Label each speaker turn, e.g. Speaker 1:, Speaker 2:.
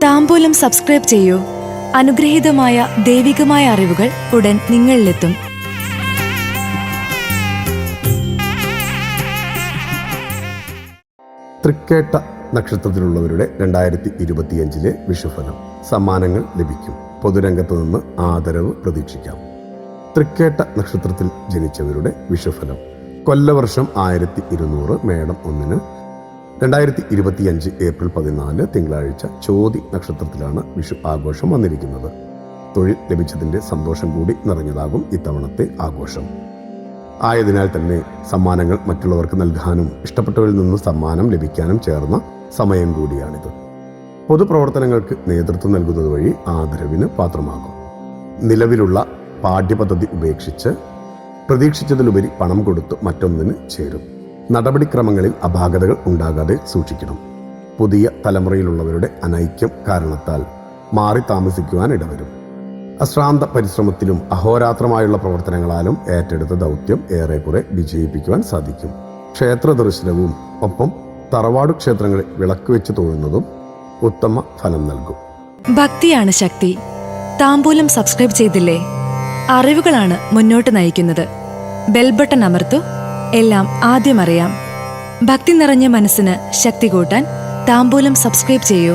Speaker 1: താംബൂലം subscribe ചെയ്യൂ. അനുഗ്രഹീതമായ ദൈവികമായ അറിവുകൾ ഉടൻ നിങ്ങളിലെത്തും.
Speaker 2: തൃക്കേട്ട നക്ഷത്രത്തിലുള്ളവരുടെ 2025 വിഷുഫലം. സമ്മാനങ്ങൾ ലഭിക്കും. പൊതുരംഗത്ത് നിന്ന് ആദരവ് പ്രതീക്ഷിക്കാം. തൃക്കേട്ട നക്ഷത്രത്തിൽ ജനിച്ചവരുടെ വിഷുഫലം. കൊല്ലവർഷം 1200 മേടം 1 2025 ഏപ്രിൽ 14 തിങ്കളാഴ്ച ചോതി നക്ഷത്രത്തിലാണ് വിഷു ആഘോഷം വന്നിരിക്കുന്നത്. തൊഴിൽ ലഭിച്ചതിൻ്റെ സന്തോഷം കൂടി നിറഞ്ഞതാകും ഇത്തവണത്തെ ആഘോഷം. ആയതിനാൽ തന്നെ സമ്മാനങ്ങൾ മറ്റുള്ളവർക്ക് നൽകാനും ഇഷ്ടപ്പെട്ടവരിൽ നിന്ന് സമ്മാനം ലഭിക്കാനും ചേർന്ന സമയം കൂടിയാണിത്. പൊതുപ്രവർത്തനങ്ങൾക്ക് നേതൃത്വം നൽകുന്നത് വഴി ആദരവിന് പാത്രമാകും. നിലവിലുള്ള പാഠ്യപദ്ധതി ഉപേക്ഷിച്ച് പ്രതീക്ഷിച്ചതിലുപരി പണം കൊടുത്ത് മറ്റൊന്നിന് ചേരും. നടപടിക്രമങ്ങളിൽ അപാകതകൾ ഉണ്ടാകാതെ സൂക്ഷിക്കണം. പുതിയ തലമുറയിലുള്ളവരുടെ അനൈക്യം കാരണത്താൽ മാറി താമസിക്കുവാൻ ഇടവരും. അശ്രാന്ത പരിശ്രമത്തിലും അഹോരാത്രമായുള്ള പ്രവർത്തനങ്ങളാലും ഏറ്റെടുത്ത ദൗത്യം ഏറെക്കുറെ വിജയിപ്പിക്കുവാൻ സാധിക്കും. ക്ഷേത്ര ദർശനവും ഒപ്പം തറവാടു ക്ഷേത്രങ്ങളിൽ വിളക്ക് വെച്ച് തൊഴുന്നതും ഉത്തമ ഫലം നൽകും.
Speaker 1: ഭക്തിയാണ് ശക്തി. താംബൂലം സബ്സ്ക്രൈബ് ചെയ്തില്ലേ? അറിവുകളാണ് മുന്നോട്ട് നയിക്കുന്നത്. ബെൽ ബട്ടൺ അമർത്തു. എല്ലാം ആദ്യം അറിയാം. ഭക്തി നിറഞ്ഞ മനസ്സിന് ശക്തി കൂട്ടാൻ താംബൂലം സബ്സ്ക്രൈബ് ചെയ്യൂ.